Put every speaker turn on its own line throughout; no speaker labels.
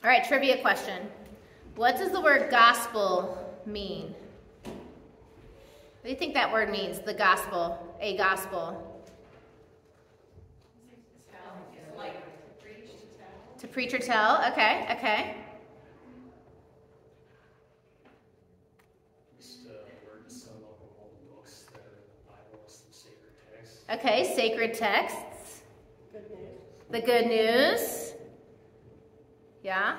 All right, trivia question. What does the word gospel mean? What do you think that word means, the gospel, a gospel?
Like to preach, to tell.
To preach or tell, okay, okay.
Just a word to sum up all the books that are in the Bible, some sacred texts.
Okay, sacred texts.
Good news.
The good news. Yeah.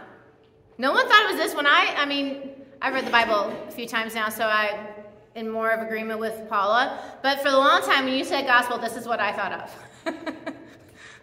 No one thought it was this one. I mean, I've read the Bible a few times now, so I'm in more of agreement with Paula. But for a long time, when you said gospel, this is what I thought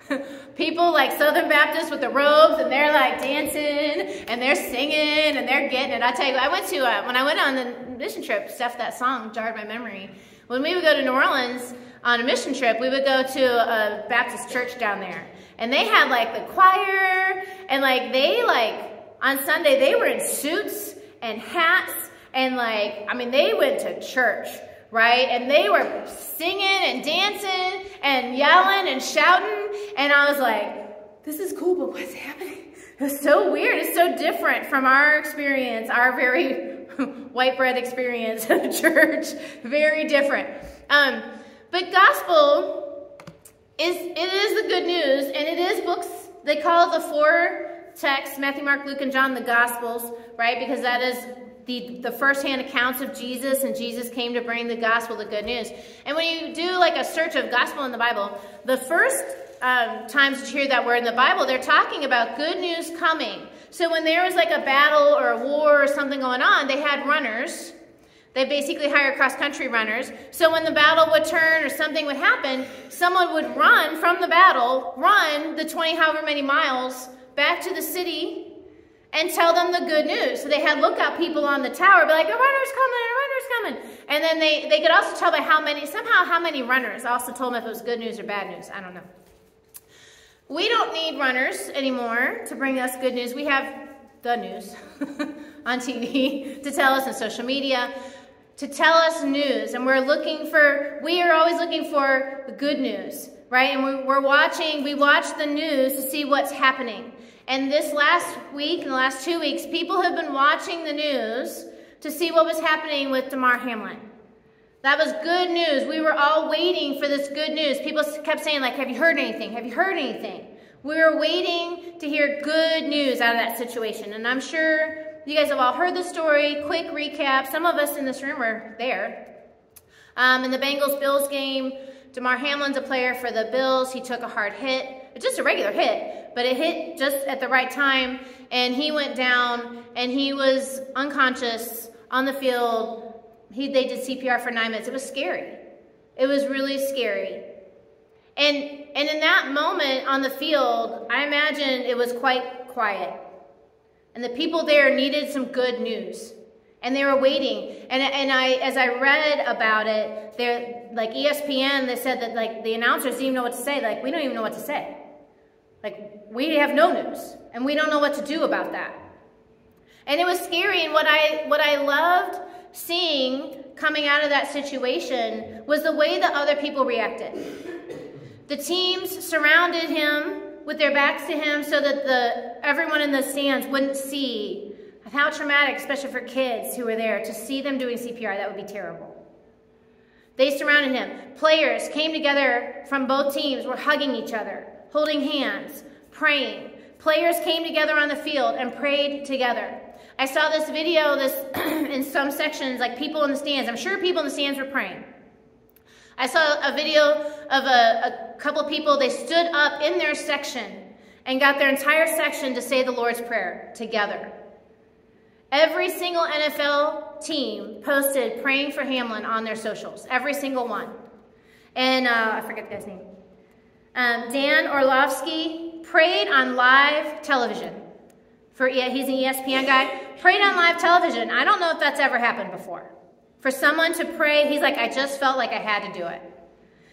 of. People like Southern Baptists with the robes, and they're like dancing, and they're singing, and they're getting it. I tell you, I went to, when I went on the mission trip, Steph, that song jarred my memory. When we would go to New Orleans on a mission trip, we would go to a Baptist church down there. And they had like the choir, and like they like, on Sunday, they were in suits and hats, and like, I mean, they went to church, right? And they were singing and dancing and yelling and shouting, and I was like, this is cool, but what's happening? It's so weird. It's so different from our experience, our very white bread experience of church. Very different. But gospel it is the good news, and it is books. They call it the four texts, Matthew, Mark, Luke, and John, the Gospels, right? Because that is the first-hand accounts of Jesus, and Jesus came to bring the gospel, the good news. And when you do like a search of gospel in the Bible, the first times you hear that word in the Bible, they're talking about good news coming. So when there was like a battle or a war or something going on, they had runners. They basically hired cross-country runners. So when the battle would turn or something would happen, someone would run from the battle, run the 20 however many miles back to the city and tell them the good news. So they had lookout people on the tower, be like, a runner's coming, a runner's coming. And then they could also tell by how many runners. Also told them if it was good news or bad news. I don't know. We don't need runners anymore to bring us good news. We have the news on TV to tell us, on social media, to tell us news. And we are always looking for the good news, right? And we watch the news to see what's happening. And this last week, and the last 2 weeks, people have been watching the news to see what was happening with Damar Hamlin. That was good news. We were all waiting for this good news. People kept saying, like, have you heard anything? Have you heard anything? We were waiting to hear good news out of that situation. And I'm sure you guys have all heard the story. Quick recap. Some of us in this room were there. In the Bengals-Bills game, Damar Hamlin's a player for the Bills. He took a hard hit. Just a regular hit, but it hit just at the right time. And he went down, and he was unconscious on the field. They did CPR for 9 minutes. It was scary. It was really scary. And in that moment on the field, I imagine it was quite quiet. And the people there needed some good news. And they were waiting. And as I read about it, like ESPN, they said that like the announcers didn't even know what to say. Like, we don't even know what to say. Like, we have no news. And we don't know what to do about that. And it was scary. And what I loved seeing coming out of that situation was the way that other people reacted. The teams surrounded him with their backs to him so that everyone in the stands wouldn't see how traumatic, especially for kids who were there, to see them doing CPR. That would be terrible. They surrounded him. Players came together from both teams, were hugging each other, holding hands, praying. Players came together on the field and prayed together. I saw this video in some sections, like people in the stands. I'm sure people in the stands were praying. I saw a video of a couple of people. They stood up in their section and got their entire section to say the Lord's Prayer together. Every single NFL team posted praying for Hamlin on their socials. Every single one. And I forget the guy's name. Dan Orlovsky prayed on live television. He's an ESPN guy. Prayed on live television. I don't know if that's ever happened before. For someone to pray, he's like, I just felt like I had to do it.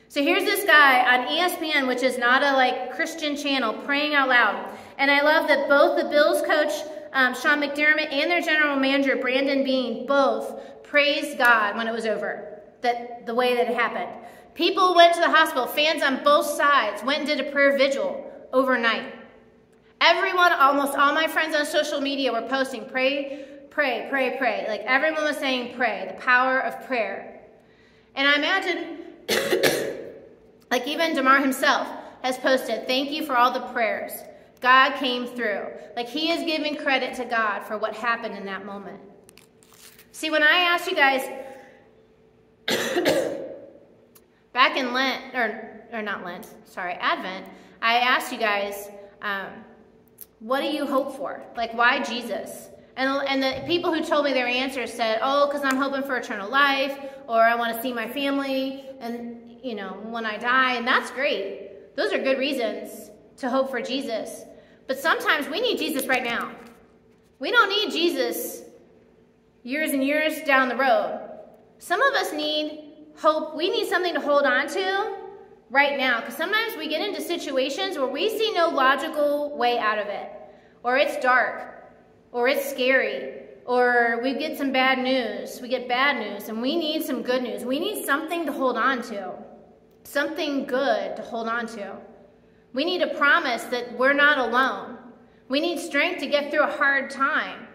So here's this guy on ESPN, which is not a Christian channel, praying out loud. And I love that both the Bills coach, Sean McDermott, and their general manager, Brandon Beane, both praised God when it was over, the way that it happened. People went to the hospital. Fans on both sides went and did a prayer vigil overnight. Everyone, almost all my friends on social media were posting, pray, pray, pray, pray. Like everyone was saying pray, the power of prayer. And I imagine, like even Damar himself has posted, thank you for all the prayers. God came through. Like he is giving credit to God for what happened in that moment. See, when I asked you guys back in Lent, or not Lent, sorry, Advent, I asked you guys, what do you hope for? Like, why Jesus? And the people who told me their answers said, oh, because I'm hoping for eternal life, or I want to see my family, and, you know, when I die, and that's great. Those are good reasons to hope for Jesus. But sometimes we need Jesus right now. We don't need Jesus years and years down the road. Some of us need hope. We need something to hold on to right now. Because sometimes we get into situations where we see no logical way out of it. Or it's dark. Or it's scary. Or we get some bad news. We get bad news. And we need some good news. We need something to hold on to. Something good to hold on to. We need a promise that we're not alone. We need strength to get through a hard time.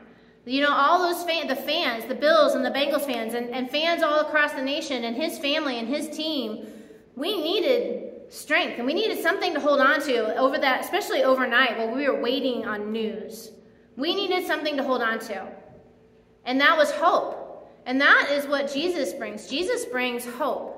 You know, all those the fans, the Bills and the Bengals fans, and fans all across the nation, and his family and his team, we needed strength, and we needed something to hold on to over that, especially overnight while we were waiting on news. We needed something to hold on to, and that was hope. And that is what Jesus brings. Jesus brings hope.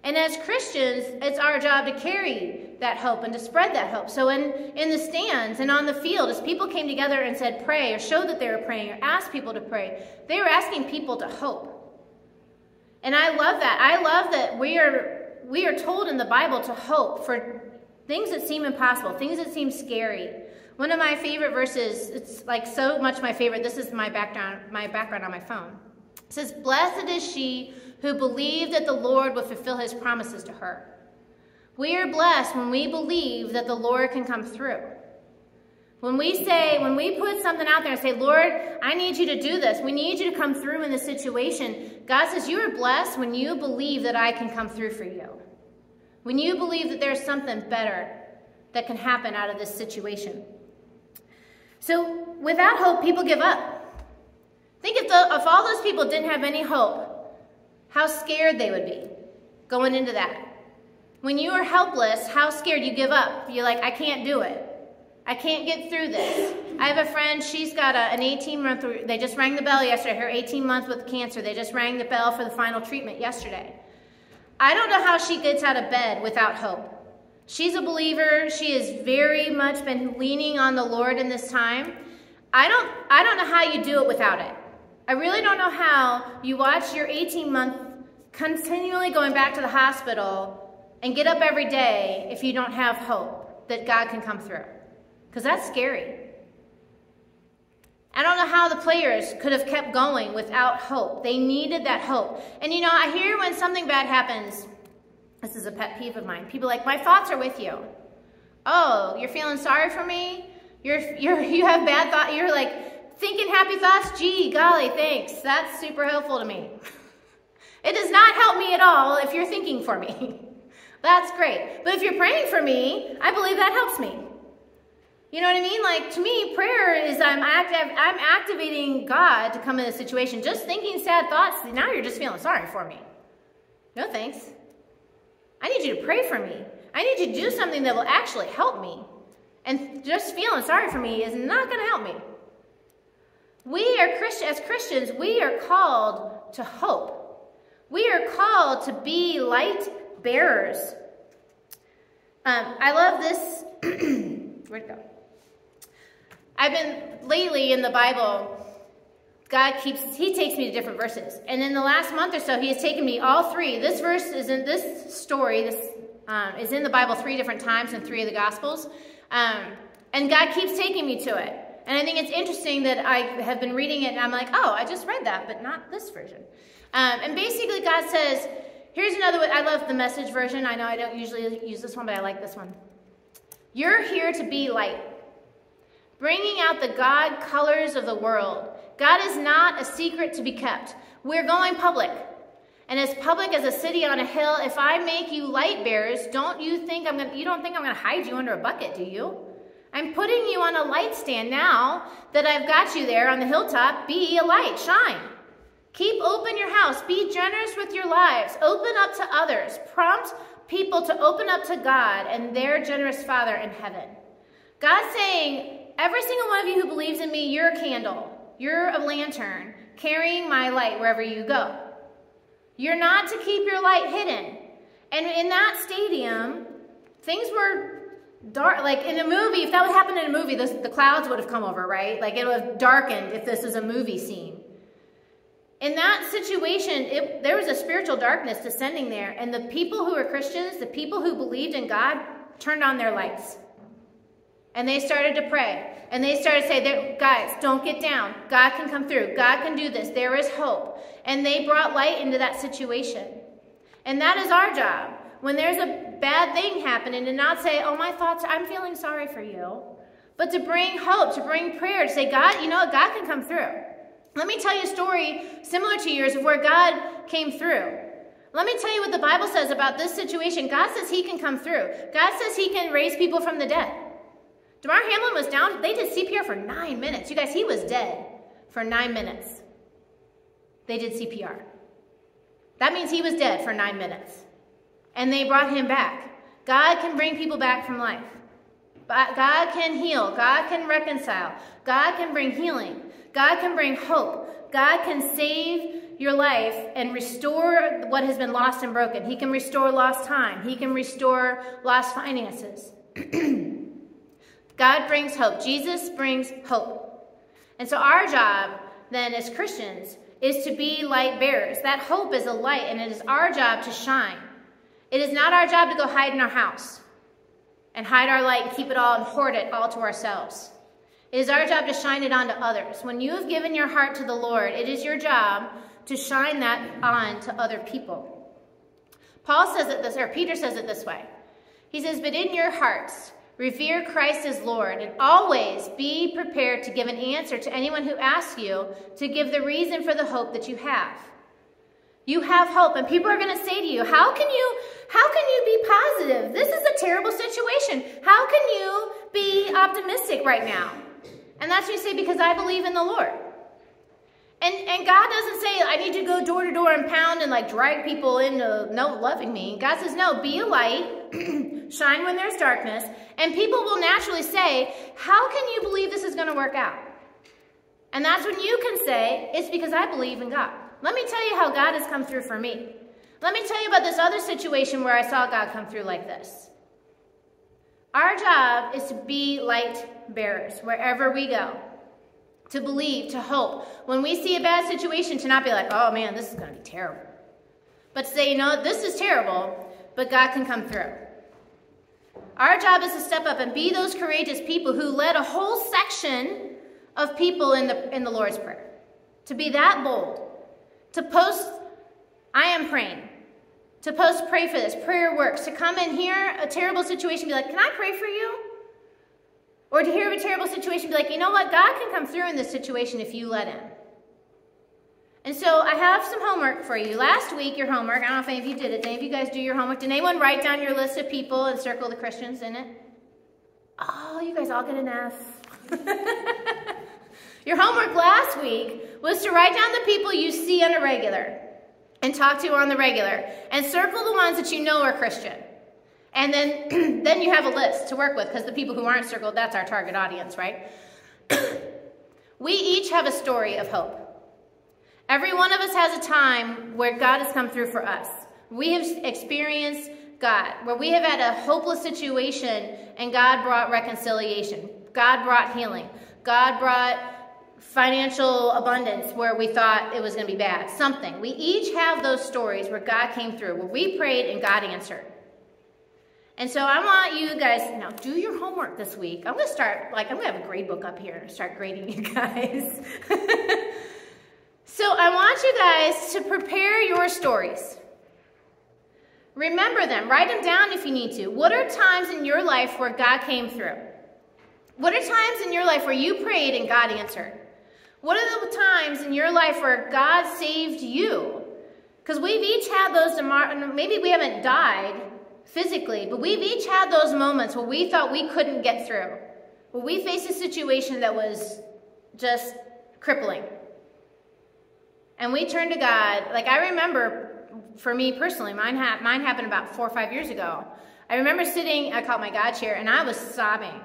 And as Christians, it's our job to carry that hope and to spread that hope. So in the stands and on the field, as people came together and said pray, or showed that they were praying, or asked people to pray, they were asking people to hope. And I love that. I love that we are told in the Bible to hope for things that seem impossible, things that seem scary. One of my favorite verses, it's like so much my favorite, this is my background on my phone. It says, blessed is she who believed that the Lord would fulfill his promises to her. We are blessed when we believe that the Lord can come through. When we put something out there and say, Lord, I need you to do this. We need you to come through in this situation. God says you are blessed when you believe that I can come through for you. When you believe that there's something better that can happen out of this situation. So without hope, people give up. Think if all those people didn't have any hope, how scared they would be going into that. When you are helpless, how scared you give up. You're like, I can't do it. I can't get through this. I have a friend, she's got an 18-month, they just rang the bell yesterday, her 18 months with cancer. They just rang the bell for the final treatment yesterday. I don't know how she gets out of bed without hope. She's a believer. She has very much been leaning on the Lord in this time. I don't know how you do it without it. I really don't know how you watch your 18-month continually going back to the hospital and get up every day if you don't have hope that God can come through. Because that's scary. I don't know how the players could have kept going without hope. They needed that hope. And you know, I hear when something bad happens, this is a pet peeve of mine, people are like, my thoughts are with you. Oh, you're feeling sorry for me? You have bad thoughts? You're like, thinking happy thoughts? Gee, golly, thanks. That's super helpful to me. It does not help me at all if you're thinking for me. That's great. But if you're praying for me, I believe that helps me. You know what I mean? Like, to me, prayer is I'm activating God to come in a situation. Just thinking sad thoughts, now you're just feeling sorry for me. No thanks. I need you to pray for me. I need you to do something that will actually help me. And just feeling sorry for me is not going to help me. As Christians, we are called to hope. We are called to be light bearers. I love this. Where'd it go? I've been lately in the Bible, he takes me to different verses. And in the last month or so, he has taken me all three. This verse is in this story, is in the Bible 3 different times in 3 of the Gospels. And God keeps taking me to it. And I think it's interesting that I have been reading it and I'm like, oh, I just read that, but not this version. And basically God says, here's another one. I love the Message version. I know I don't usually use this one, but I like this one. You're here to be light, bringing out the God colors of the world. God is not a secret to be kept. We're going public. And as public as a city on a hill, if I make you light bearers, you don't think I'm going to hide you under a bucket, do you? I'm putting you on a light stand now that I've got you there on the hilltop. Be a light, shine. Keep open your house. Be generous with your lives. Open up to others. Prompt people to open up to God and their generous Father in heaven. God's saying, every single one of you who believes in me, you're a candle. You're a lantern carrying my light wherever you go. You're not to keep your light hidden. And in that stadium, things were dark. Like in a movie, if that would happen in a movie, the clouds would have come over, right? Like it would have darkened if this is a movie scene. In that situation, there was a spiritual darkness descending there. And the people who were Christians, the people who believed in God, turned on their lights. And they started to pray. And they started to say, guys, don't get down. God can come through. God can do this. There is hope. And they brought light into that situation. And that is our job. When there's a bad thing happening, to not say, oh, my thoughts, I'm feeling sorry for you. But to bring hope, to bring prayer, to say, God, you know what? God can come through. Let me tell you a story similar to yours of where God came through. Let me tell you what the Bible says about this situation. God says he can come through. God says he can raise people from the dead. Damar Hamlin was down. They did CPR for 9 minutes. You guys, he was dead for 9 minutes. They did CPR. That means he was dead for 9 minutes. And they brought him back. God can bring people back from life. God can heal. God can reconcile. God can bring healing. God can bring hope. God can save your life and restore what has been lost and broken. He can restore lost time. He can restore lost finances. God brings hope. Jesus brings hope. And so our job then as Christians is to be light bearers. That hope is a light, and it is our job to shine. It is not our job to go hide in our house and hide our light and keep it all and hoard it all to ourselves. It is our job to shine it on to others. When you have given your heart to the Lord, it is your job to shine that on to other people. Paul says it this, or Peter says it this way. He says, but in your hearts, revere Christ as Lord, and always be prepared to give an answer to anyone who asks you to give the reason for the hope that you have. You have hope, and people are going to say to you, how can you be positive? This is a terrible situation. How can you be optimistic right now? And that's when you say, because I believe in the Lord. And God doesn't say, I need to go door to door and pound and like drag people into loving me. God says, no, be a light, shine when there's darkness, and people will naturally say, how can you believe this is going to work out? And that's when you can say, it's because I believe in God. Let me tell you how God has come through for me. Let me tell you about this other situation where I saw God come through like this. Our job is to be light bearers wherever we go. To believe, to hope. When we see a bad situation, to not be like, oh man, this is going to be terrible. But to say, you know, this is terrible, but God can come through. Our job is to step up and be those courageous people who led a whole section of people in the Lord's Prayer. To be that bold. To post, I am praying. To post, pray for this. Prayer works. To come and hear a terrible situation and be like, can I pray for you? Or to hear of a terrible situation, be like, you know what? God can come through in this situation if you let him. And so I have some homework for you. Last week, your homework, I don't know if any of you did it. Did any of you guys do your homework? Did anyone write down your list of people and circle the Christians in it? Oh, you guys all get an F. Your homework last week was to write down the people you see on a regular and talk to on the regular. And circle the ones that you know are Christian. And then you have a list to work with, because the people who aren't circled, that's our target audience, right? We each have a story of hope. Every one of us has a time where God has come through for us. We have experienced God, where we have had a hopeless situation and God brought reconciliation. God brought healing. God brought financial abundance where we thought it was going to be bad. Something. We each have those stories where God came through, where we prayed and God answered. And so I want you guys, now do your homework this week. I'm going to start, I'm going to have a grade book up here and start grading you guys. So I want you guys to prepare your stories. Remember them. Write them down if you need to. What are times in your life where God came through? What are times in your life where you prayed and God answered? What are the times in your life where God saved you? Because we've each had those, maybe we haven't died physically, but we've each had those moments where we thought we couldn't get through. where we faced a situation that was just crippling. And we turned to God. Like, I remember, for me personally, mine happened about 4 or 5 years ago. I remember sitting, I called my God chair, and I was sobbing.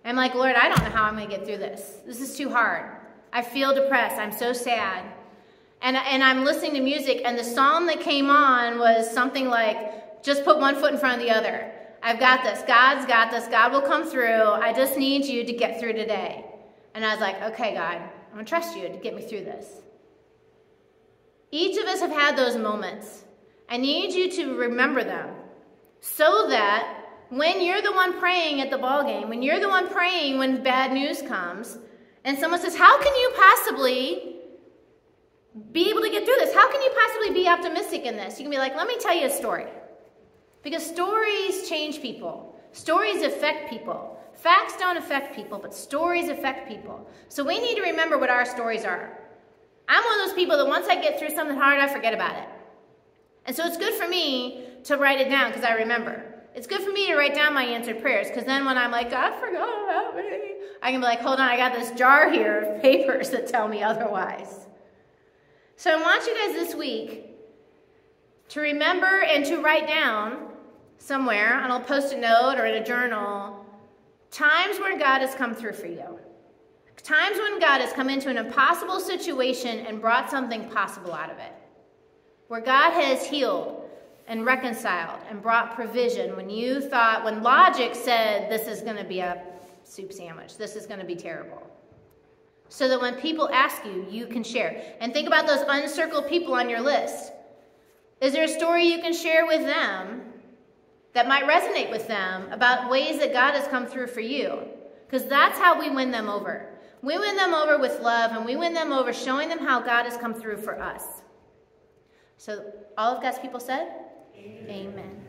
I'm like, Lord, I don't know how I'm going to get through this. This is too hard. I feel depressed. I'm so sad. And I'm listening to music, and the song that came on was something like, just put one foot in front of the other. I've got this. God's got this. God will come through. I just need you to get through today. And I was like, okay, God, I'm going to trust you to get me through this. Each of us have had those moments. I need you to remember them so that when you're the one praying at the ball game, when you're the one praying when bad news comes, and someone says, how can you possibly be able to get through this? How can you possibly be optimistic in this? You can be like, let me tell you a story. Because stories change people. Stories affect people. Facts don't affect people, but stories affect people. So we need to remember what our stories are. I'm one of those people that once I get through something hard, I forget about it. And so it's good for me to write it down because I remember. It's good for me to write down my answered prayers because then when I'm like, God forgot about me, I can be like, hold on, I got this jar here of papers that tell me otherwise. So I want you guys this week to remember and to write down somewhere on a post-it note or in a journal times when God has come through for you. Times when God has come into an impossible situation and brought something possible out of it. Where God has healed and reconciled and brought provision when you thought, when logic said this is going to be a soup sandwich, this is going to be terrible. So that when people ask you, you can share. And think about those uncircled people on your list. Is there a story you can share with them that might resonate with them about ways that God has come through for you? Because that's how we win them over. We win them over with love, and we win them over showing them how God has come through for us. So all of God's people said? Amen. Amen.